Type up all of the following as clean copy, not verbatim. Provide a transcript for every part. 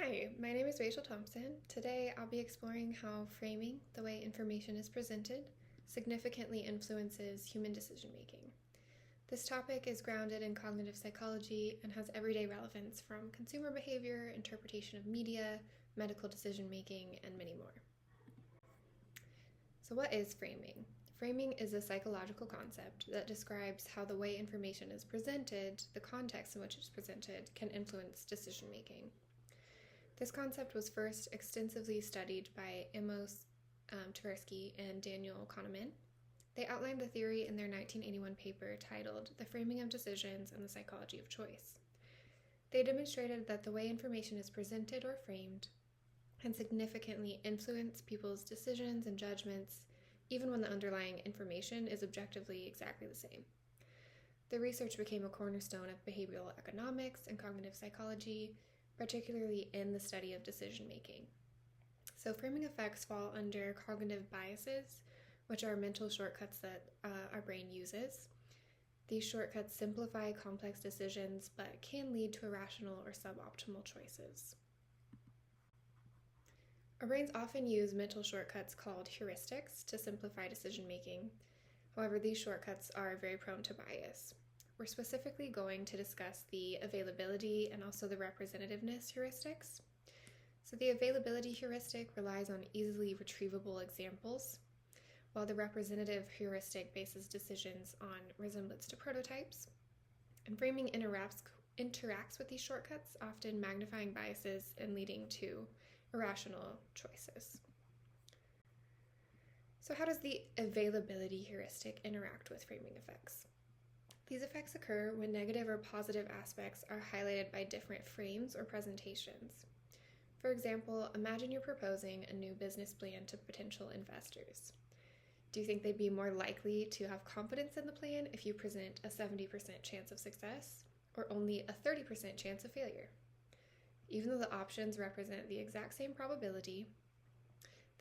Hi, my name is Rachel Thompson. Today I'll be exploring how framing, the way information is presented, significantly influences human decision making. This topic is grounded in cognitive psychology and has everyday relevance from consumer behavior, interpretation of media, medical decision making, and many more. So, what is framing? Framing is a psychological concept that describes how the way information is presented, the context in which it's presented, can influence decision making. This concept was first extensively studied by Amos Tversky and Daniel Kahneman. They outlined the theory in their 1981 paper titled The Framing of Decisions and the Psychology of Choice. They demonstrated that the way information is presented or framed can significantly influence people's decisions and judgments, even when the underlying information is objectively exactly the same. The research became a cornerstone of behavioral economics and cognitive psychology, particularly in the study of decision making. So framing effects fall under cognitive biases, which are mental shortcuts that our brain uses. These shortcuts simplify complex decisions but can lead to irrational or suboptimal choices. Our brains often use mental shortcuts called heuristics to simplify decision making. However, these shortcuts are very prone to bias. We're specifically going to discuss the availability and also the representativeness heuristics. So the availability heuristic relies on easily retrievable examples, while the representative heuristic bases decisions on resemblance to prototypes. And framing interacts with these shortcuts, often magnifying biases and leading to irrational choices. So how does the availability heuristic interact with framing effects? These effects occur when negative or positive aspects are highlighted by different frames or presentations. For example, imagine you're proposing a new business plan to potential investors. Do you think they'd be more likely to have confidence in the plan if you present a 70% chance of success or only a 30% chance of failure? Even though the options represent the exact same probability,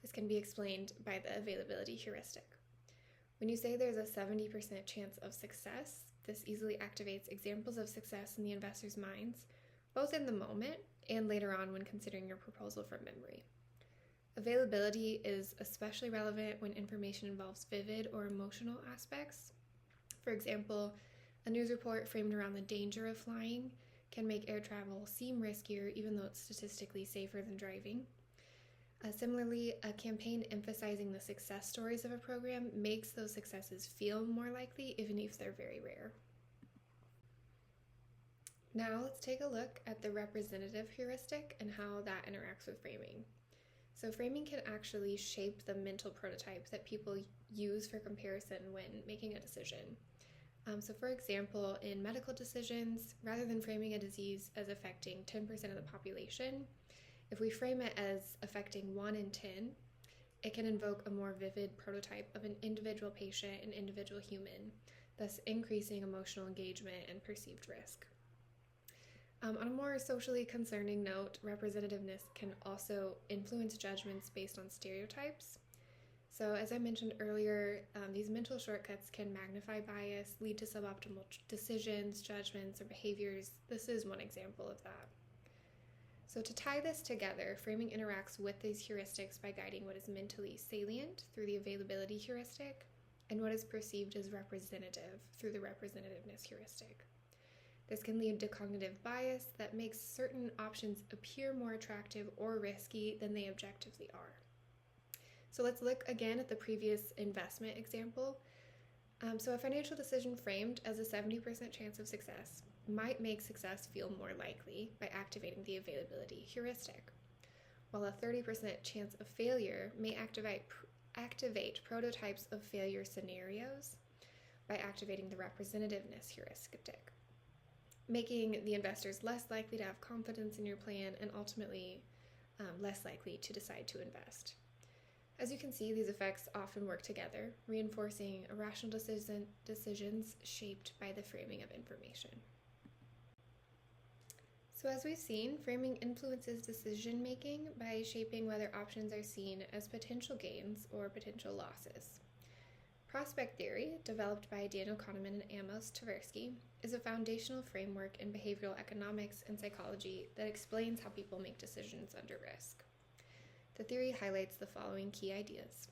this can be explained by the availability heuristic. When you say there's a 70% chance of success, this easily activates examples of success in the investor's minds, both in the moment and later on when considering your proposal from memory. Availability is especially relevant when information involves vivid or emotional aspects. For example, a news report framed around the danger of flying can make air travel seem riskier even though it's statistically safer than driving. Similarly, a campaign emphasizing the success stories of a program makes those successes feel more likely, even if they're very rare. Now let's take a look at the representative heuristic and how that interacts with framing. So framing can actually shape the mental prototype that people use for comparison when making a decision. So for example, in medical decisions, rather than framing a disease as affecting 10% of the population, if we frame it as affecting 1 in 10, it can invoke a more vivid prototype of an individual patient and individual human, thus increasing emotional engagement and perceived risk. On a more socially concerning note, representativeness can also influence judgments based on stereotypes. So as I mentioned earlier, these mental shortcuts can magnify bias, lead to suboptimal decisions, judgments, or behaviors. This is one example of that. So to tie this together, framing interacts with these heuristics by guiding what is mentally salient through the availability heuristic and what is perceived as representative through the representativeness heuristic. This can lead to cognitive bias that makes certain options appear more attractive or risky than they objectively are. So let's look again at the previous investment example. So a financial decision framed as a 70% chance of success might make success feel more likely by activating the availability heuristic, while a 30% chance of failure may activate prototypes of failure scenarios by activating the representativeness heuristic, making the investors less likely to have confidence in your plan and ultimately less likely to decide to invest. As you can see, these effects often work together, reinforcing irrational decisions shaped by the framing of information. So as we've seen, framing influences decision-making by shaping whether options are seen as potential gains or potential losses. Prospect theory, developed by Daniel Kahneman and Amos Tversky, is a foundational framework in behavioral economics and psychology that explains how people make decisions under risk. The theory highlights the following key ideas: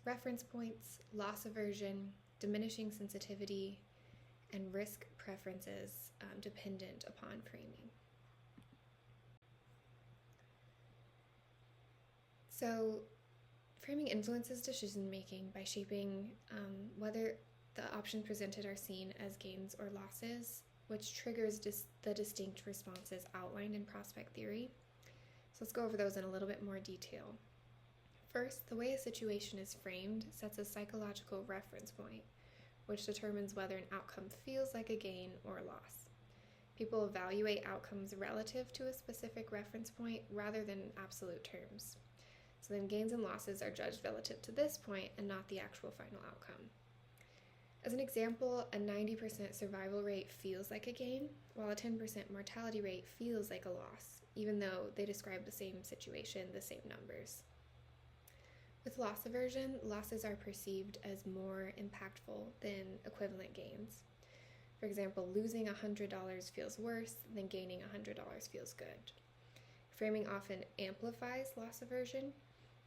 reference points, loss aversion, diminishing sensitivity, and risk preferences dependent upon framing. So, framing influences decision-making by shaping whether the options presented are seen as gains or losses, which triggers the distinct responses outlined in prospect theory. So let's go over those in a little bit more detail. First, the way a situation is framed sets a psychological reference point, which determines whether an outcome feels like a gain or a loss. People evaluate outcomes relative to a specific reference point rather than in absolute terms. So then gains and losses are judged relative to this point and not the actual final outcome. As an example, a 90% survival rate feels like a gain, while a 10% mortality rate feels like a loss, even though they describe the same situation, the same numbers. With loss aversion, losses are perceived as more impactful than equivalent gains. For example, losing $100 feels worse than gaining $100 feels good. Framing often amplifies loss aversion.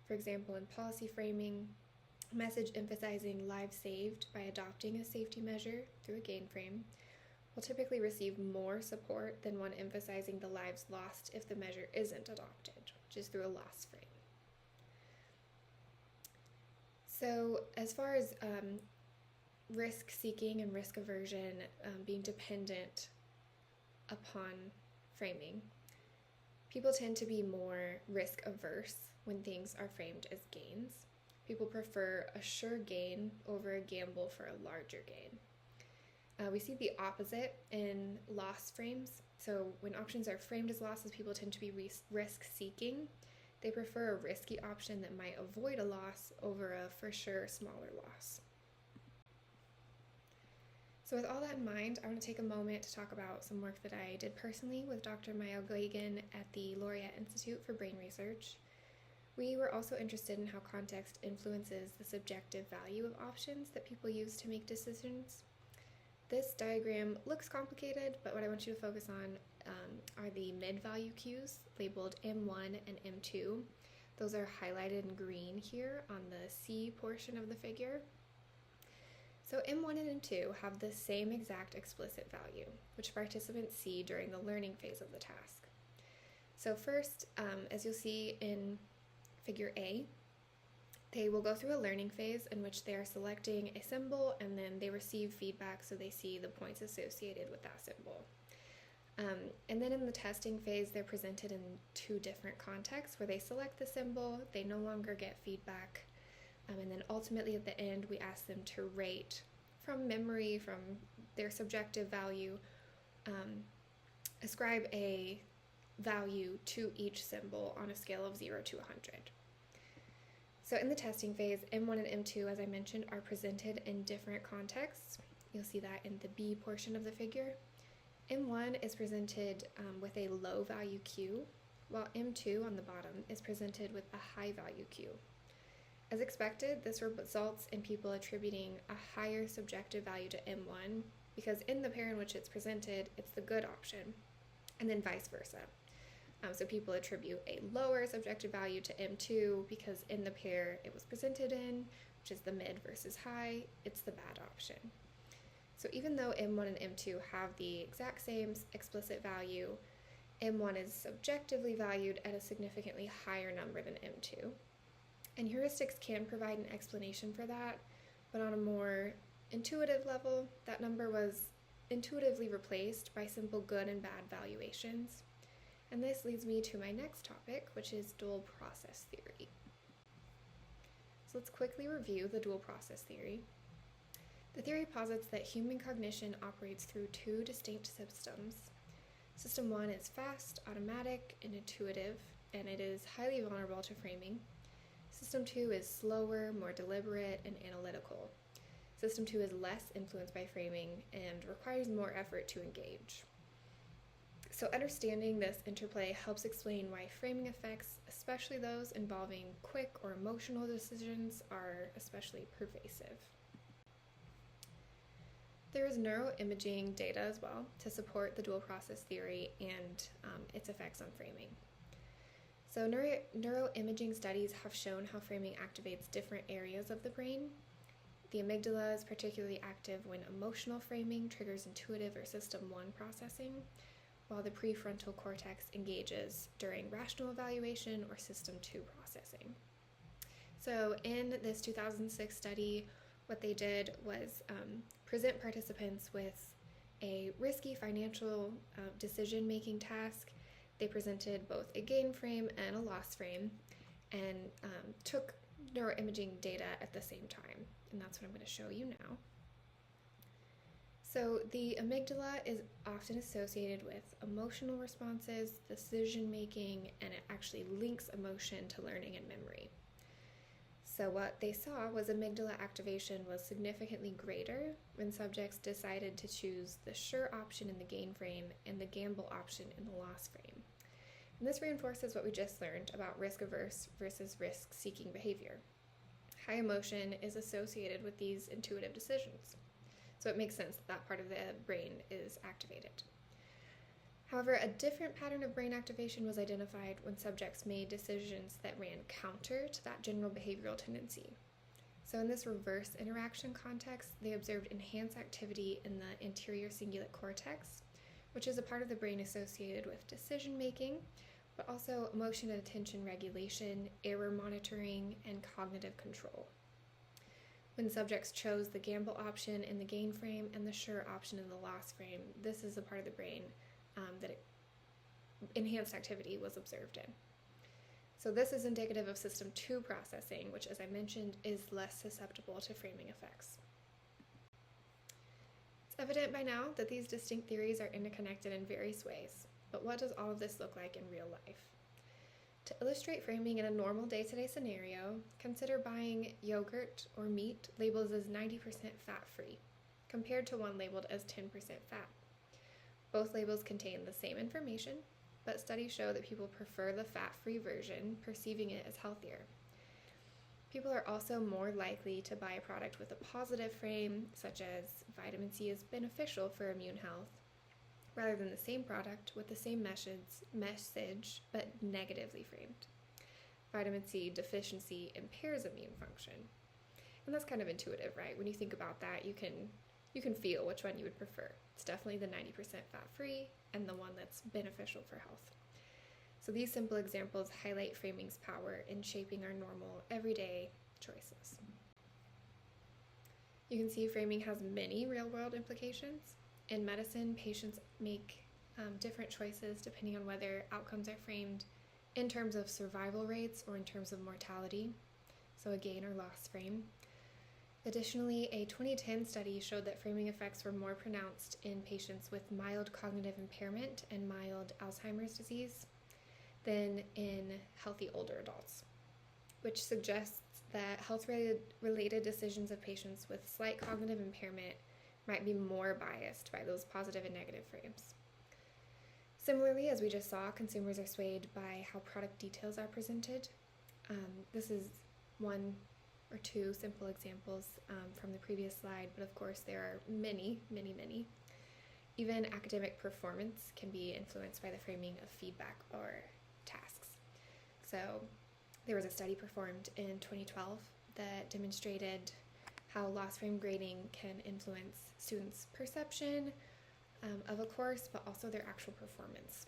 For example, in policy framing, a message emphasizing lives saved by adopting a safety measure through a gain frame will typically receive more support than one emphasizing the lives lost if the measure isn't adopted, which is through a loss frame. So as far as risk seeking and risk aversion being dependent upon framing, people tend to be more risk averse when things are framed as gains. People prefer a sure gain over a gamble for a larger gain. We see the opposite in loss frames. So when options are framed as losses, people tend to be risk seeking. They prefer a risky option that might avoid a loss over a for sure smaller loss. So with all that in mind, I want to take a moment to talk about some work that I did personally with Dr. Maëlle Gagan at the Laureate Institute for Brain Research. We were also interested in how context influences the subjective value of options that people use to make decisions. This diagram looks complicated, but what I want you to focus on are the mid-value cues labeled M1 and M2. Those are highlighted in green here on the C portion of the figure. So M1 and M2 have the same exact explicit value, which participants see during the learning phase of the task. So first, as you'll see in figure A, they will go through a learning phase in which they are selecting a symbol and then they receive feedback so they see the points associated with that symbol. And then in the testing phase, they're presented in two different contexts where they select the symbol, they no longer get feedback, and then ultimately at the end we ask them to rate from memory, from their subjective value, ascribe a value to each symbol on a scale of 0 to 100. So in the testing phase, M1 and M2, as I mentioned, are presented in different contexts. You'll see that in the B portion of the figure. M1 is presented with a low value cue, while M2 on the bottom is presented with a high value cue. As expected, this results in people attributing a higher subjective value to M1 because in the pair in which it's presented, it's the good option, and then vice versa. So people attribute a lower subjective value to M2 because in the pair it was presented in, which is the mid versus high, it's the bad option. So even though M1 and M2 have the exact same explicit value, M1 is subjectively valued at a significantly higher number than M2. And heuristics can provide an explanation for that, but on a more intuitive level, that number was intuitively replaced by simple good and bad valuations. And this leads me to my next topic, which is dual process theory. So let's quickly review the dual process theory. The theory posits that human cognition operates through two distinct systems. System 1 is fast, automatic, and intuitive, and it is highly vulnerable to framing. System 2 is slower, more deliberate, and analytical. System 2 is less influenced by framing and requires more effort to engage. So understanding this interplay helps explain why framing effects, especially those involving quick or emotional decisions, are especially pervasive. There is neuroimaging data as well to support the dual process theory and its effects on framing. So neuroimaging studies have shown how framing activates different areas of the brain. The amygdala is particularly active when emotional framing triggers intuitive or system 1 processing, while the prefrontal cortex engages during rational evaluation or system 2 processing. So in this 2006 study, what they did was present participants with a risky financial decision-making task. They presented both a gain frame and a loss frame and took neuroimaging data at the same time. And that's what I'm going to show you now. So the amygdala is often associated with emotional responses, decision-making, and it actually links emotion to learning and memory. So what they saw was amygdala activation was significantly greater when subjects decided to choose the sure option in the gain frame and the gamble option in the loss frame. And this reinforces what we just learned about risk-averse versus risk-seeking behavior. High emotion is associated with these intuitive decisions. So it makes sense that that part of the brain is activated. However, a different pattern of brain activation was identified when subjects made decisions that ran counter to that general behavioral tendency. So in this reverse interaction context, they observed enhanced activity in the anterior cingulate cortex, which is a part of the brain associated with decision making, but also emotion and attention regulation, error monitoring, and cognitive control. When subjects chose the gamble option in the gain frame and the sure option in the loss frame, this is a part of the brain that enhanced activity was observed in. So this is indicative of system 2 processing, which, as I mentioned, is less susceptible to framing effects. It's evident by now that these distinct theories are interconnected in various ways, but what does all of this look like in real life? To illustrate framing in a normal day-to-day scenario, consider buying yogurt or meat labeled as 90% fat-free, compared to one labeled as 10% fat. Both labels contain the same information, but studies show that people prefer the fat-free version, perceiving it as healthier. People are also more likely to buy a product with a positive frame, such as vitamin C is beneficial for immune health, rather than the same product with the same message but negatively framed. Vitamin C deficiency impairs immune function. And that's kind of intuitive, right? When you think about that, you can feel which one you would prefer. It's definitely the 90% fat-free and the one that's beneficial for health. So these simple examples highlight framing's power in shaping our normal, everyday choices. You can see framing has many real-world implications. In medicine, patients make different choices depending on whether outcomes are framed in terms of survival rates or in terms of mortality, so a gain or loss frame. Additionally, a 2010 study showed that framing effects were more pronounced in patients with mild cognitive impairment and mild Alzheimer's disease than in healthy older adults, which suggests that health-related decisions of patients with slight cognitive impairment might be more biased by those positive and negative frames. Similarly, as we just saw, consumers are swayed by how product details are presented. This is one or two simple examples from the previous slide, but of course there are many, many, many. Even academic performance can be influenced by the framing of feedback or tasks. So there was a study performed in 2012 that demonstrated how loss frame grading can influence students' perception of a course, but also their actual performance.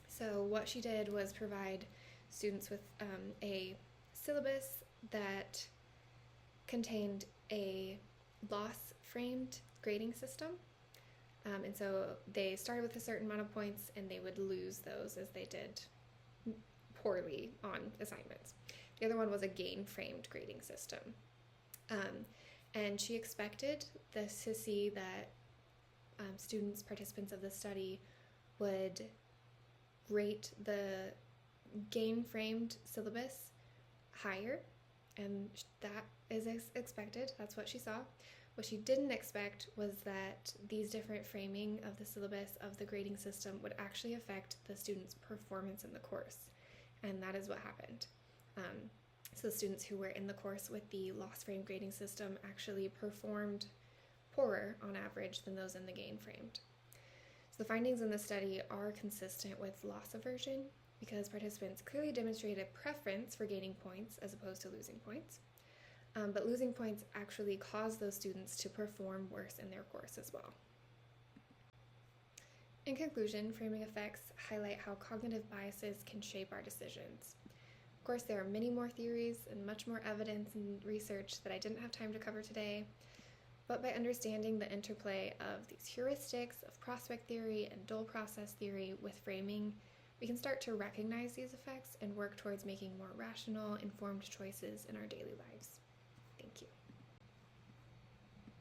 So what she did was provide students with a syllabus that contained a loss-framed grading system. And so they started with a certain amount of points and they would lose those as they did poorly on assignments. The other one was a gain-framed grading system. And she expected this to see that participants of the study would rate the gain-framed syllabus higher, and that is expected. That's what she saw. What she didn't expect was that these different framing of the syllabus of the grading system would actually affect the students' performance in the course, and that is what happened. So the students who were in the course with the loss frame grading system actually performed poorer on average than those in the gain framed. So the findings in the study are consistent with loss aversion because participants clearly demonstrated a preference for gaining points as opposed to losing points. But losing points actually caused those students to perform worse in their course as well. In conclusion, framing effects highlight how cognitive biases can shape our decisions. Of course, there are many more theories and much more evidence and research that I didn't have time to cover today, but by understanding the interplay of these heuristics of prospect theory and dual process theory with framing, we can start to recognize these effects and work towards making more rational, informed choices in our daily lives.